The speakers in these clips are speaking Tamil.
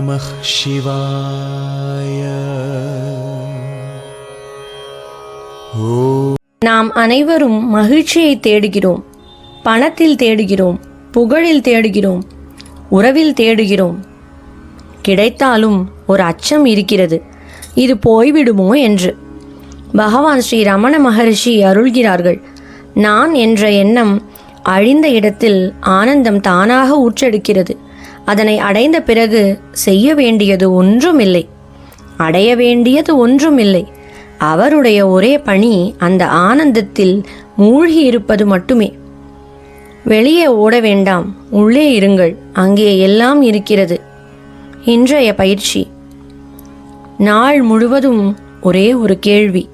நமः சிவாய. நாம் அனைவரும் மகிழ்ச்சியை தேடுகிறோம், பணத்தில் தேடுகிறோம், புகழில் தேடுகிறோம், உறவில் தேடுகிறோம். கிடைத்தாலும் ஒரு அச்சம் இருக்கிறது, இது போய்விடுமோ என்று. பகவான் ஸ்ரீ ரமண மகரிஷி அருள்கிறார்கள், நான் என்ற எண்ணம் அழிந்த இடத்தில் ஆனந்தம் தானாக ஊற்றெடுக்கிறது. அதனை அடைந்த பிறகு செய்ய வேண்டியது ஒன்றுமில்லை, அடைய வேண்டியது ஒன்றுமில்லை. அவருடைய ஒரே பணி அந்த ஆனந்தத்தில் மூழ்கி இருப்பது மட்டுமே. வெளியே ஓட வேண்டாம், உள்ளே இருங்கள், அங்கே எல்லாம் இருக்கிறது. இன்றைய பயிற்சி. நாள் முழுவதும் ஒரே ஒரு கேள்வி,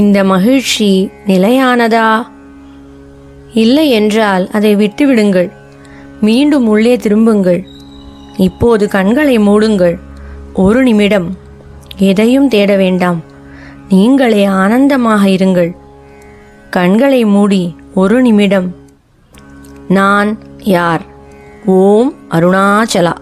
இந்த மகிழ்ச்சி நிலையானதா? இல்லை என்றால் அதை விட்டுவிடுங்கள். மீண்டும் உள்ளே திரும்புங்கள். இப்போது கண்களை மூடுங்கள். ஒரு நிமிடம் எதையும் தேட வேண்டாம், நீங்களே ஆனந்தமாக இருங்கள். கண்களை மூடி ஒரு நிமிடம் நான் யார்? ஓம் அருணாச்சலா.